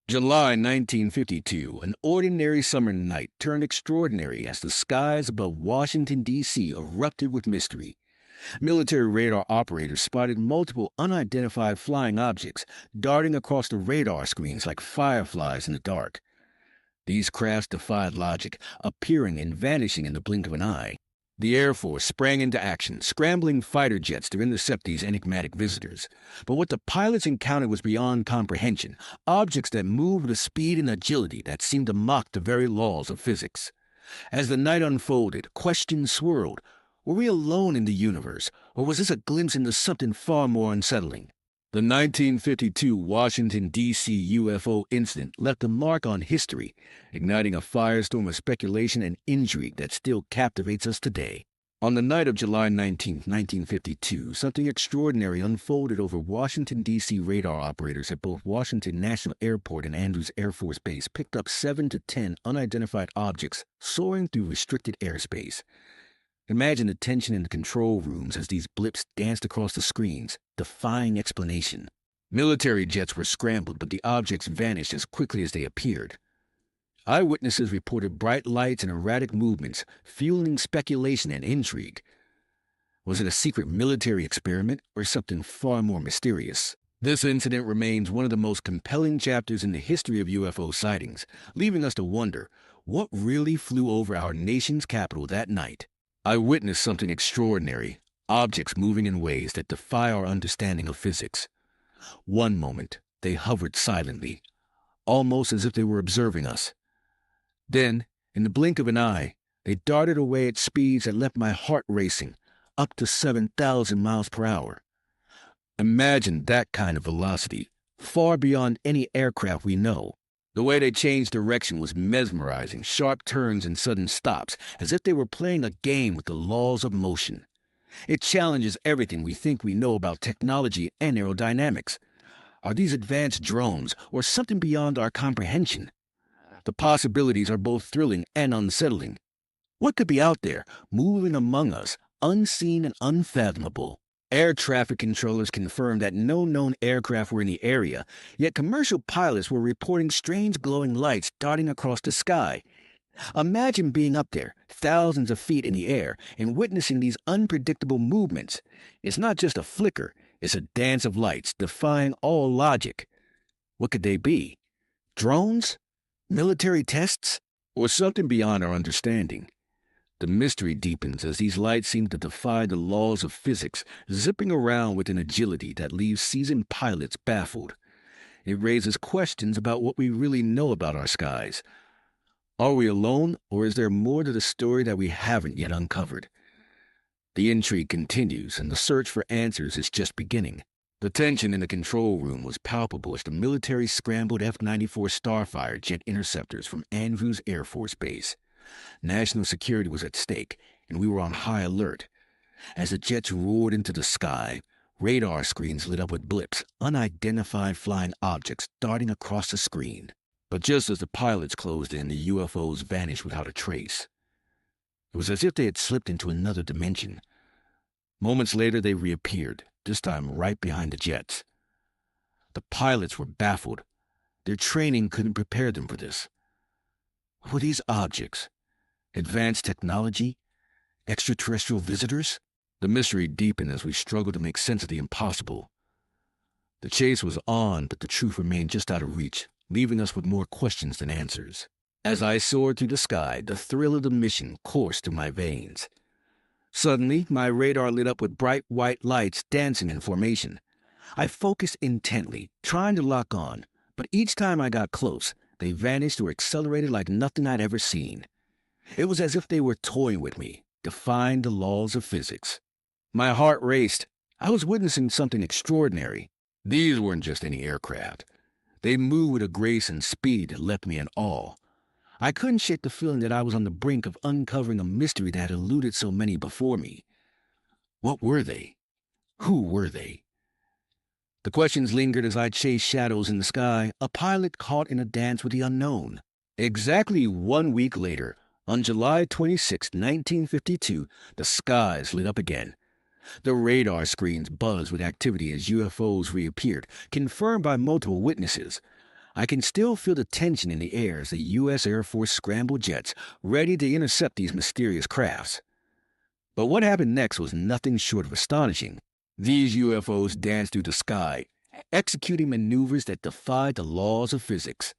July 1952, an ordinary summer night turned extraordinary as the skies above Washington, D.C. erupted with mystery. Military radar operators spotted multiple unidentified flying objects darting across the radar screens like fireflies in the dark. These crafts defied logic, appearing and vanishing in the blink of an eye. The Air Force sprang into action, scrambling fighter jets to intercept these enigmatic visitors. But what the pilots encountered was beyond comprehension, objects that moved with a speed and agility that seemed to mock the very laws of physics. As the night unfolded, questions swirled. Were we alone in the universe, or was this a glimpse into something far more unsettling? The 1952 Washington, D.C. UFO incident left a mark on history, igniting a firestorm of speculation and intrigue that still captivates us today. On the night of July 19, 1952, something extraordinary unfolded over Washington, D.C. radar operators at both Washington National Airport and Andrews Air Force Base picked up 7 to 10 unidentified objects soaring through restricted airspace. Imagine the tension in the control rooms as these blips danced across the screens, defying explanation. Military jets were scrambled, but the objects vanished as quickly as they appeared. Eyewitnesses reported bright lights and erratic movements, fueling speculation and intrigue. Was it a secret military experiment or something far more mysterious? This incident remains one of the most compelling chapters in the history of UFO sightings, leaving us to wonder what really flew over our nation's capital that night. I witnessed something extraordinary, objects moving in ways that defy our understanding of physics. One moment, they hovered silently, almost as if they were observing us. Then, in the blink of an eye, they darted away at speeds that left my heart racing, up to 7,000 miles per hour. Imagine that kind of velocity, far beyond any aircraft we know. The way they changed direction was mesmerizing, sharp turns and sudden stops, as if they were playing a game with the laws of motion. It challenges everything we think we know about technology and aerodynamics. Are these advanced drones, or something beyond our comprehension? The possibilities are both thrilling and unsettling. What could be out there, moving among us, unseen and unfathomable? Air traffic controllers confirmed that no known aircraft were in the area, yet commercial pilots were reporting strange glowing lights darting across the sky. Imagine being up there, thousands of feet in the air, and witnessing these unpredictable movements. It's not just a flicker, it's a dance of lights, defying all logic. What could they be? Drones? Military tests? Or something beyond our understanding? The mystery deepens as these lights seem to defy the laws of physics, zipping around with an agility that leaves seasoned pilots baffled. It raises questions about what we really know about our skies. Are we alone, or is there more to the story that we haven't yet uncovered? The intrigue continues, and the search for answers is just beginning. The tension in the control room was palpable as the military scrambled F-94 Starfire jet interceptors from Andrews Air Force Base. National security was at stake, and we were on high alert. As the jets roared into the sky, radar screens lit up with blips, unidentified flying objects darting across the screen. But just as the pilots closed in, the UFOs vanished without a trace. It was as if they had slipped into another dimension. Moments later, they reappeared, this time right behind the jets. The pilots were baffled. Their training couldn't prepare them for this. What were these objects? Advanced technology? Extraterrestrial visitors? The mystery deepened as we struggled to make sense of the impossible. The chase was on, but the truth remained just out of reach, leaving us with more questions than answers. As I soared through the sky, the thrill of the mission coursed through my veins. Suddenly, my radar lit up with bright white lights dancing in formation. I focused intently, trying to lock on, but each time I got close, they vanished or accelerated like nothing I'd ever seen. It was as if they were toying with me, defying the laws of physics. My heart raced. I was witnessing something extraordinary. These weren't just any aircraft. They moved with a grace and speed that left me in awe. I couldn't shake the feeling that I was on the brink of uncovering a mystery that had eluded so many before me. What were they? Who were they? The questions lingered as I chased shadows in the sky, a pilot caught in a dance with the unknown. Exactly 1 week later, on July 26, 1952, the skies lit up again. The radar screens buzzed with activity as UFOs reappeared, confirmed by multiple witnesses. I can still feel the tension in the air as the U.S. Air Force scrambled jets ready to intercept these mysterious crafts. But what happened next was nothing short of astonishing. These UFOs danced through the sky, executing maneuvers that defied the laws of physics.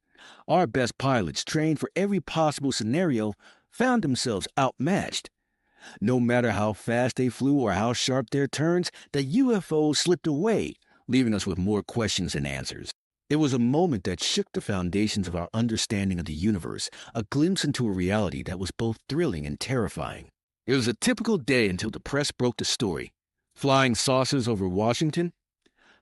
Our best pilots, trained for every possible scenario, found themselves outmatched. No matter how fast they flew or how sharp their turns, the UFOs slipped away, leaving us with more questions than answers. It was a moment that shook the foundations of our understanding of the universe, a glimpse into a reality that was both thrilling and terrifying. It was a typical day until the press broke the story. Flying saucers over Washington?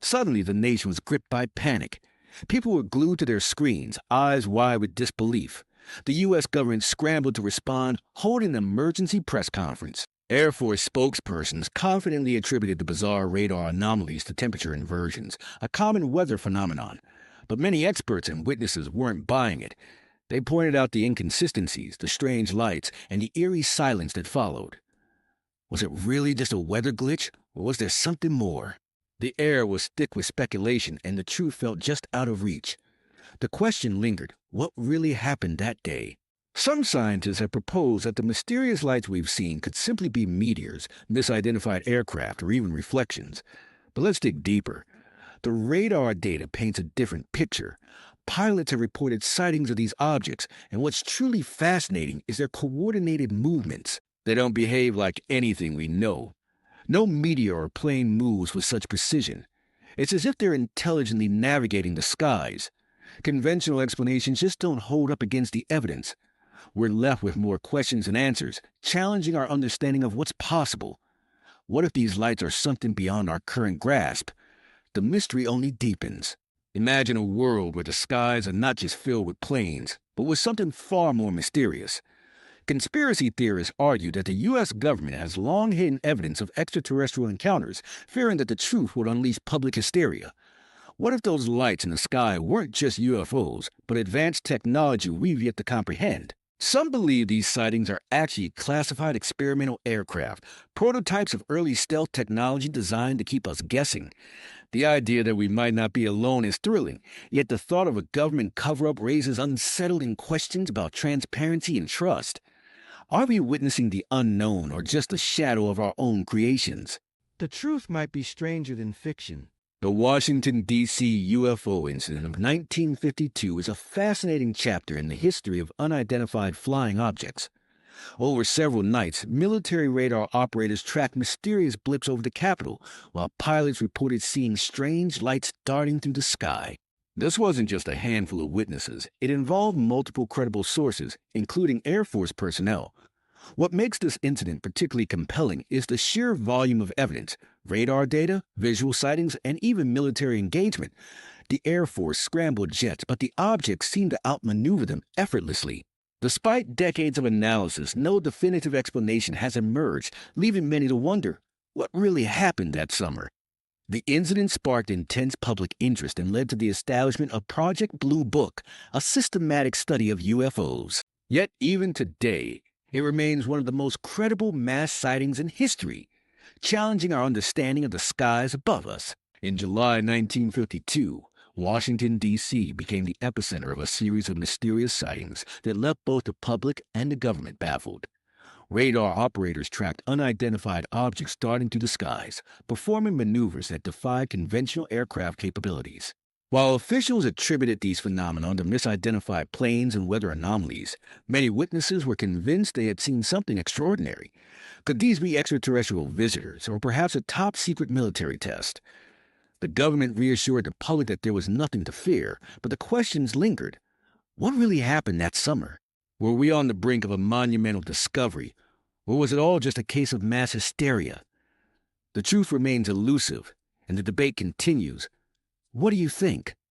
Suddenly, the nation was gripped by panic. People were glued to their screens, eyes wide with disbelief. The U.S. government scrambled to respond, holding an emergency press conference. Air Force spokespersons confidently attributed the bizarre radar anomalies to temperature inversions, a common weather phenomenon. But many experts and witnesses weren't buying it. They pointed out the inconsistencies, the strange lights, and the eerie silence that followed. Was it really just a weather glitch, or was there something more? The air was thick with speculation, and the truth felt just out of reach. The question lingered, what really happened that day? Some scientists have proposed that the mysterious lights we've seen could simply be meteors, misidentified aircraft, or even reflections. But let's dig deeper. The radar data paints a different picture. Pilots have reported sightings of these objects, and what's truly fascinating is their coordinated movements. They don't behave like anything we know. No meteor or plane moves with such precision. It's as if they're intelligently navigating the skies. Conventional explanations just don't hold up against the evidence. We're left with more questions than answers, challenging our understanding of what's possible. What if these lights are something beyond our current grasp? The mystery only deepens. Imagine a world where the skies are not just filled with planes, but with something far more mysterious. Conspiracy theorists argue that the U.S. government has long hidden evidence of extraterrestrial encounters, fearing that the truth would unleash public hysteria. What if those lights in the sky weren't just UFOs, but advanced technology we've yet to comprehend? Some believe these sightings are actually classified experimental aircraft, prototypes of early stealth technology designed to keep us guessing. The idea that we might not be alone is thrilling, yet the thought of a government cover-up raises unsettling questions about transparency and trust. Are we witnessing the unknown or just a shadow of our own creations? The truth might be stranger than fiction. The Washington, D.C. UFO incident of 1952 is a fascinating chapter in the history of unidentified flying objects. Over several nights, military radar operators tracked mysterious blips over the Capitol, while pilots reported seeing strange lights darting through the sky. This wasn't just a handful of witnesses. It involved multiple credible sources, including Air Force personnel. What makes this incident particularly compelling is the sheer volume of evidence, radar data, visual sightings, and even military engagement. The Air Force scrambled jets, but the objects seemed to outmaneuver them effortlessly. Despite decades of analysis, no definitive explanation has emerged, leaving many to wonder, what really happened that summer? The incident sparked intense public interest and led to the establishment of Project Blue Book, a systematic study of UFOs. Yet even today, it remains one of the most credible mass sightings in history, challenging our understanding of the skies above us. In July 1952, Washington, D.C. became the epicenter of a series of mysterious sightings that left both the public and the government baffled. Radar operators tracked unidentified objects darting through the skies, performing maneuvers that defied conventional aircraft capabilities. While officials attributed these phenomena to misidentified planes and weather anomalies, many witnesses were convinced they had seen something extraordinary. Could these be extraterrestrial visitors, or perhaps a top-secret military test? The government reassured the public that there was nothing to fear, but the questions lingered. What really happened that summer? Were we on the brink of a monumental discovery, or was it all just a case of mass hysteria? The truth remains elusive, and the debate continues. What do you think?